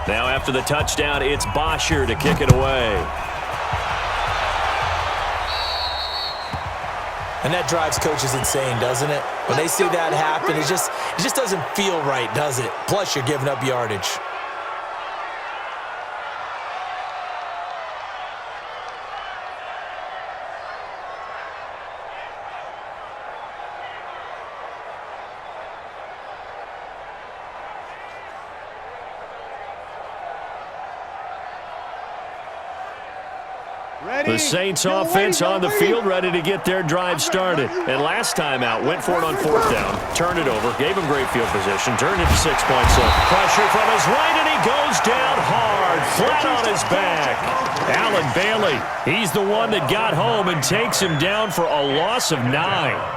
Now after the touchdown, it's Bosher to kick it away. And that drives coaches insane, doesn't it? When they see that happen, it just doesn't feel right, does it? Plus, you're giving up yardage. The Saints offense on the field, ready to get their drive started. And last time out, went for it on fourth down, turned it over, gave him great field position, turned it to 6 points. Pressure from his right, and he goes down hard, flat on his back. Allen Bailey, he's the one that got home and takes him down for a loss of 9.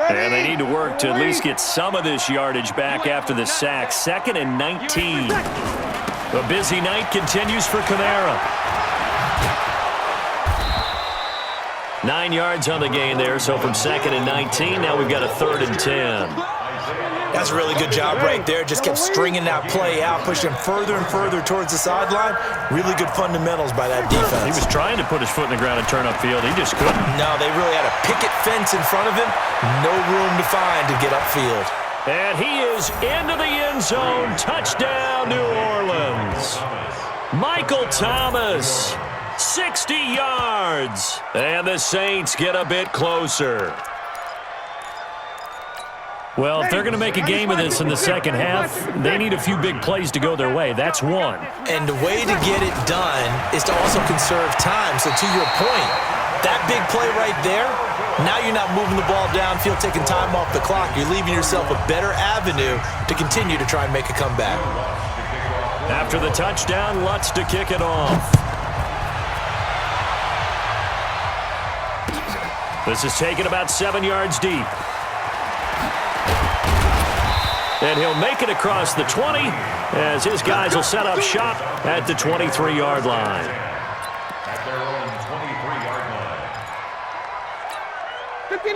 And they need to work to at least get some of this yardage back after the sack. 2nd and 19. A busy night continues for Kamara. 9 yards on the gain there, so from 2nd and 19, now we've got a 3rd and 10. That's a really good job right there. Just kept stringing that play out, pushing him further and further towards the sideline. Really good fundamentals by that defense. He was trying to put his foot in the ground and turn upfield. He just couldn't. No, they really had a picket fence in front of him. No room to find to get upfield. And he is into the end zone. Touchdown, New Orleans. Michael Thomas, 60 yards. And the Saints get a bit closer. Well, if they're going to make a game of this in the second half, they need a few big plays to go their way. That's one. And the way to get it done is to also conserve time. So to your point, that big play right there, now you're not moving the ball downfield, taking time off the clock. You're leaving yourself a better avenue to continue to try and make a comeback. After the touchdown, Lutz to kick it off. This is taken about 7 yards deep. And he'll make it across the 20 as his guys will set up shop at the 23-yard line.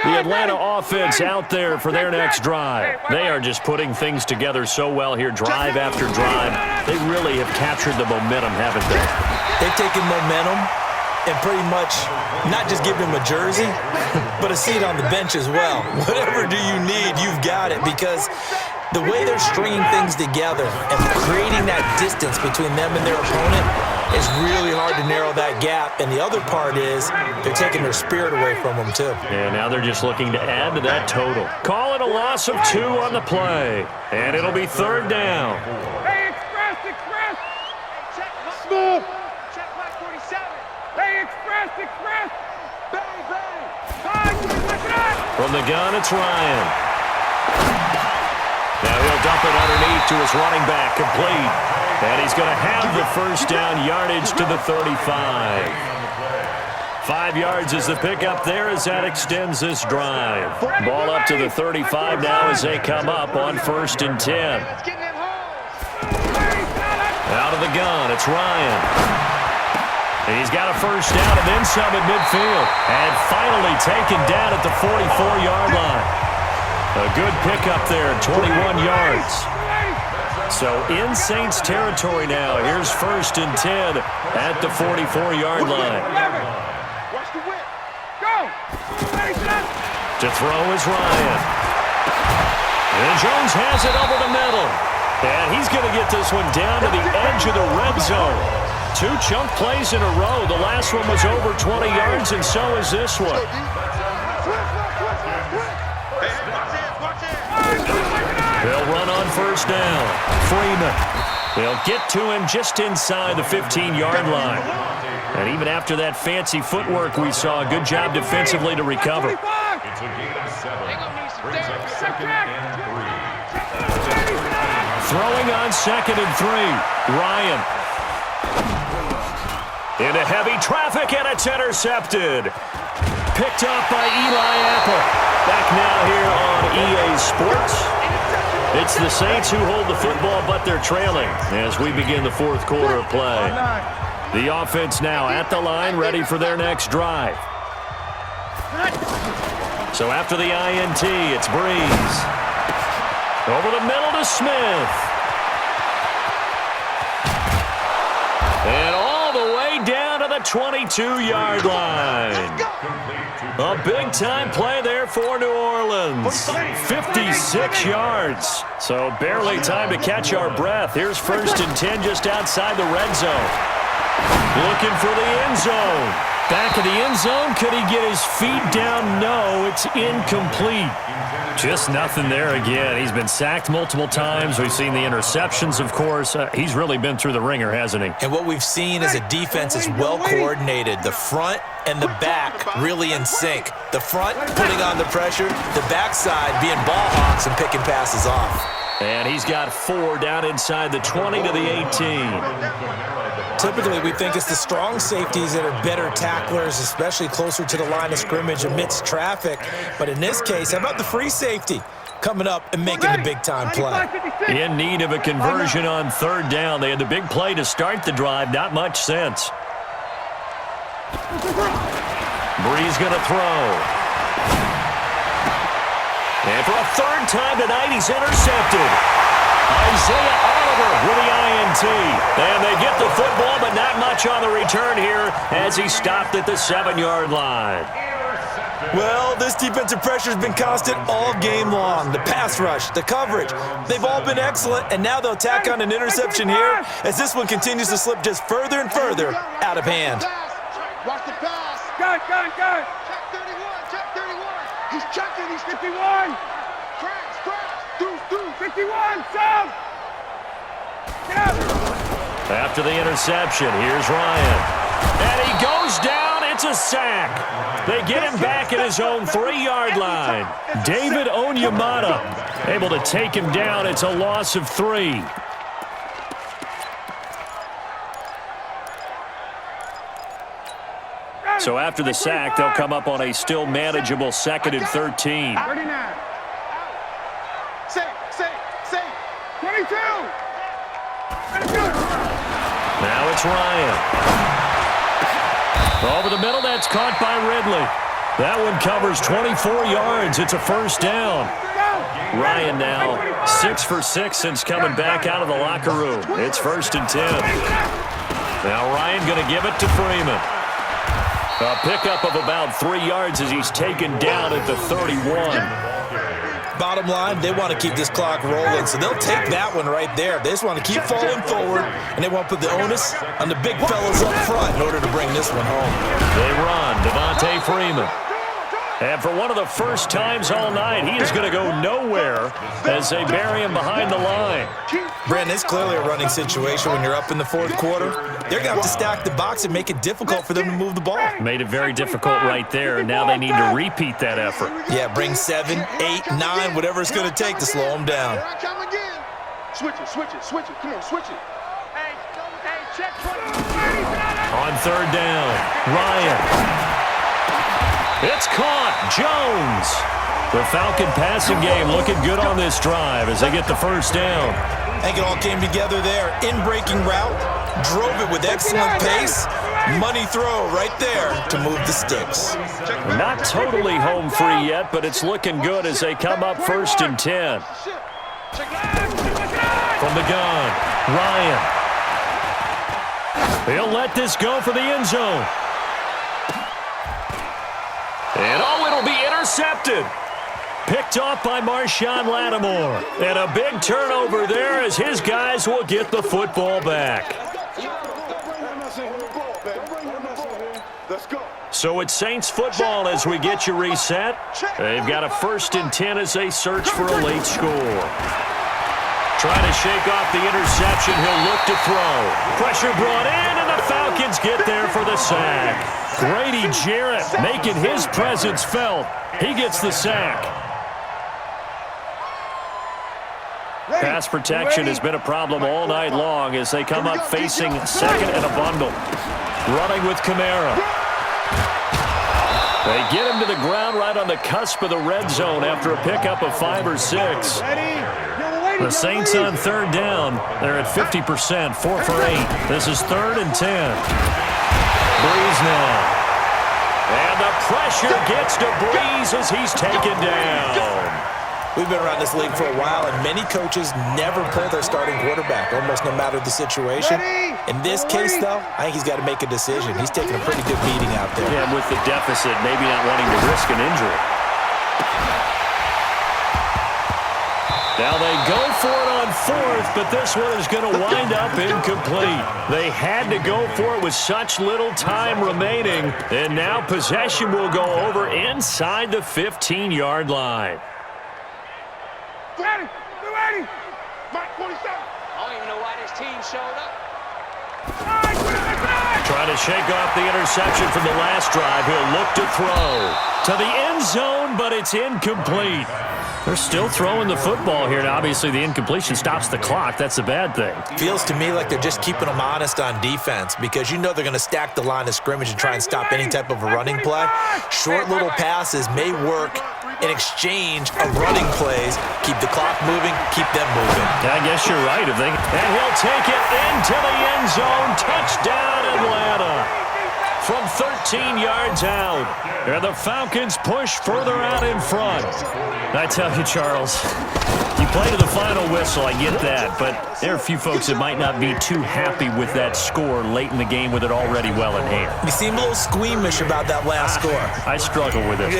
The Atlanta offense out there for their next drive. They are just putting things together so well here, drive after drive. They really have captured the momentum, haven't they? They've taken momentum and pretty much not just given him a jersey, but a seat on the bench as well. Whatever do you need, you've got it, because the way they're stringing things together and creating that distance between them and their opponent is really hard to narrow that gap. And the other part is they're taking their spirit away from them, too. And now they're just looking to add to that total. Call it a loss of 2 on the play. And it'll be 3rd down. Hey, express! Check, move! Check, 47. Hey, express! Bang, bang! From the gun, it's Ryan. Now he'll dump it underneath to his running back, complete. And he's going to have the first down yardage to the 35. 5 yards is the pickup there as that extends this drive. Ball up to the 35 now as they come up on 1st and 10. Out of the gun, it's Ryan. And he's got a first down and then some at midfield. And finally taken down at the 44-yard line. A good pickup there, 21 yards. So in Saints territory now. Here's 1st and 10 at the 44-yard line. Watch the whip. Go! To throw is Ryan. And Jones has it over the middle. And he's going to get this one down to the edge of the red zone. 2 chunk plays in a row. The last one was over 20 yards, and so is this one. They'll run on 1st down. Freeman. They'll get to him just inside the 15-yard line. And even after that fancy footwork we saw, a good job defensively to recover. Throwing on 2nd and 3. Ryan. Into heavy traffic, and it's intercepted. Picked up by Eli Apple. Back now here on EA Sports. It's the Saints who hold the football, but they're trailing as we begin the 4th quarter of play. The offense now at the line, ready for their next drive. So after the INT, it's Breeze. Over the middle to Smith. And all the way down to the 22-yard line. A big-time play there for New Orleans. 56 yards. So barely time to catch our breath. Here's 1st and 10 just outside the red zone. Looking for the end zone. Back of the end zone. Could he get his feet down? No, it's incomplete. Just nothing there again. He's been sacked multiple times. We've seen the interceptions, of course. He's really been through the ringer, hasn't he? And what we've seen is a defense is well coordinated. The front and the back really in sync. The front putting on the pressure, the backside being ball hawks and picking passes off. And he's got 4 down inside the 20 to the 18. Typically, we think it's the strong safeties that are better tacklers, especially closer to the line of scrimmage amidst traffic. But in this case, how about the free safety coming up and making the big-time play? In need of a conversion on 3rd down. They had the big play to start the drive. Not much sense. Breeze going to throw. And for a 3rd time tonight, he's intercepted. Isaiah Oliver with the INT. And they get the football, but not much on the return here as he stopped at the 7-yard line. Well, this defensive pressure has been constant all game long. The pass rush, the coverage, they've all been excellent, and now they'll tack on an interception here as this one continues to slip just further and further out of hand. Watch the pass. Gun. Check 31. He's checking. He's 51. Crash. Do. 51. Sub. Get out. After the interception, here's Ryan. And he goes down. It's a sack. They get him back at his own 3-yard line. David Onyemata able to take him down. It's a loss of 3. So after the sack, they'll come up on a still manageable 2nd and 13. 39. Safe. 22. Now it's Ryan. Over the middle, that's caught by Ridley. That one covers 24 yards. It's a 1st down. Ryan now 6 for 6 since coming back out of the locker room. It's 1st and 10. Now Ryan going to give it to Freeman. A pickup of about 3 yards as he's taken down at the 31. Bottom line, they want to keep this clock rolling, so they'll take that one right there. They just want to keep falling forward, and they want to put the onus on the big fellas up front in order to bring this one home. They run. Devontae Freeman. And for one of the first times all night, he is going to go nowhere as they bury him behind the line. Brandon, it's clearly a running situation when you're up in the 4th quarter. They're going to have to stack the box and make it difficult for them to move the ball. Made it very difficult right there, and now they need to repeat that effort. Yeah, bring 7, 8, 9, whatever it's going to take to slow them down. Here I come again. Switch it. Come on, switch it. Hey, check 20. On 3rd down, Ryan. It's caught. Jones. The Falcon passing game looking good on this drive as they get the 1st down. I think it all came together there. In-breaking route, drove it with excellent pace. Money throw right there to move the sticks. Not totally home free yet, but it's looking good as they come up 1st and 10. From the gun, Ryan. He'll let this go for the end zone. And it'll be intercepted. Picked off by Marshawn Lattimore. And a big turnover there as his guys will get the football back. So it's Saints football as we get you reset. They've got a 1st and 10 as they search for a late score. Trying to shake off the interception. He'll look to throw. Pressure brought in, and the Falcons get there for the sack. Grady Jarrett making his presence felt. He gets the sack. Pass protection has been a problem all night long as they come up facing 2nd and a bundle. Running with Kamara. They get him to the ground right on the cusp of the red zone after a pickup of 5 or 6. The Saints on 3rd down. They're at 50%, 4 for 8. This is 3rd and 10. Breeze now. And the pressure gets to Breeze as he's taken down. We've been around this league for a while, and many coaches never pull their starting quarterback, almost no matter the situation. In this case, though, I think he's got to make a decision. He's taking a pretty good beating out there. Yeah, with the deficit, maybe not wanting to risk an injury. Now they go for it on fourth, but this one is going to wind up incomplete. They had to go for it with such little time remaining, and now possession will go over inside the 15-yard line. Ready! Be ready! Mike 47. I don't even know why this team showed up. Trying to shake off the interception from the last drive. He'll look to throw to the end zone, but it's incomplete. They're still throwing the football here, and obviously the incompletion stops the clock. That's a bad thing. Feels to me like they're just keeping them honest on defense because you know they're going to stack the line of scrimmage and try and stop any type of a running play. Short little passes may work in exchange of running plays. Keep the clock moving, keep them moving. I guess you're right. And he'll take it into the end zone. Touchdown, Atlanta. From 13 yards out. And the Falcons push further out in front. I tell you, Charles, you play to the final whistle, I get that, but there are a few folks that might not be too happy with that score late in the game with it already well in hand. You seem a little squeamish about that last score. I struggle with it.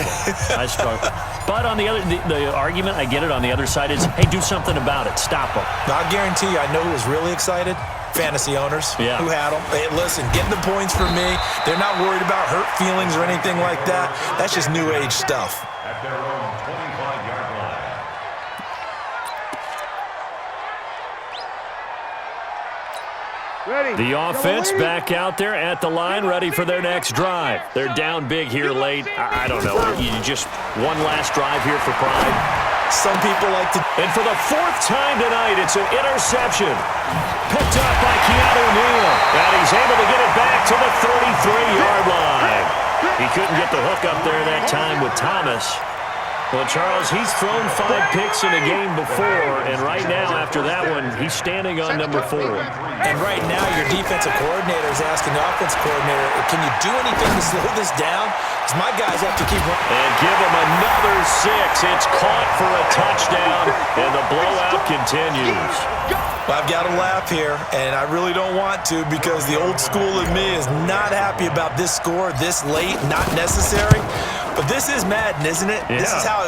I struggle. But on the other, the argument, I get it, on the other side is, hey, do something about it. Stop them. Now, I guarantee you, I know who was really excited. Fantasy owners who had them. Hey, listen, getting the points for me. They're not worried about hurt feelings or anything like that. That's just new age stuff. At their own 25-yard line. Ready. The offense back out there at the line, ready for their next drive. They're down big here late. I don't know. You just one last drive here for pride. Some people like to. And for the fourth time tonight, it's an interception. Picked up by Keanu Neal. And he's able to get it back to the 33-yard line. He couldn't get the hook up there that time with Thomas. Well, Charles, he's thrown 5 picks in a game before, and right now, after that one, he's standing on number 4. And right now, your defensive coordinator is asking the offensive coordinator, can you do anything to slow this down? Because my guys have to keep running. And give him another 6. It's caught for a touchdown, and the blowout continues. Well, I've got to laugh here, and I really don't want to because the old school in me is not happy about this score this late, not necessary. But this is Madden, isn't it? Yeah.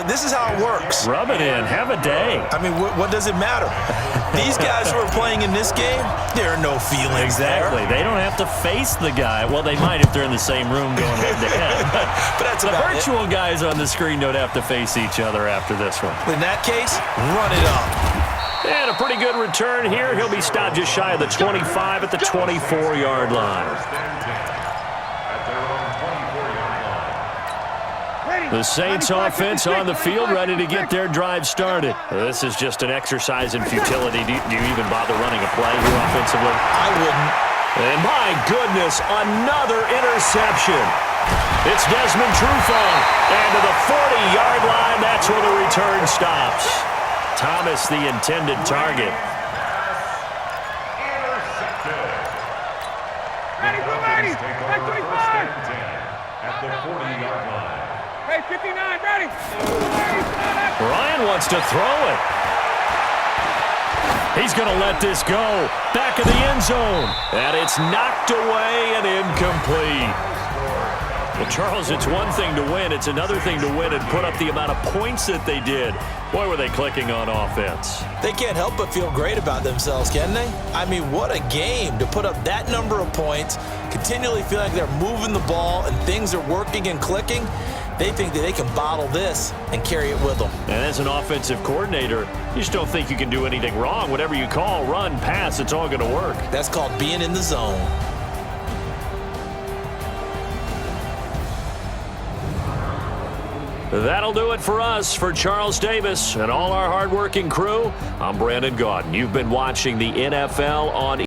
This is how it works. Rub it in. Have a day. I mean, what does it matter? These guys who are playing in this game, there are no feelings Exactly. there. They don't have to face the guy. Well, they might if they're in the same room going head-to-head. But that's the about virtual guys on the screen don't have to face each other after this one. In that case, run it up. And a pretty good return here. He'll be stopped just shy of the 25 at the 24-yard line. The Saints offense on the field ready to get their drive started. This is just an exercise in futility. Do you even bother running a play here offensively? I wouldn't. And my goodness, another interception. It's Desmond Trufant. And to the 40-yard line, that's where the return stops. Thomas, the intended target. Ready, we're ready. Like 25. At the 40-yard line. Hey, 59, ready. Ryan wants to throw it. He's going to let this go. Back of the end zone. And it's knocked away and incomplete. Well, Charles, it's one thing to win. It's another thing to win and put up the amount of points that they did. Boy, were they clicking on offense. They can't help but feel great about themselves, can they? I mean, what a game to put up that number of points, continually feel like they're moving the ball and things are working and clicking. They think that they can bottle this and carry it with them. And as an offensive coordinator, you just don't think you can do anything wrong. Whatever you call, run, pass, it's all going to work. That's called being in the zone. That'll do it for us. For Charles Davis and all our hardworking crew, I'm Brandon Gaudin. You've been watching the NFL on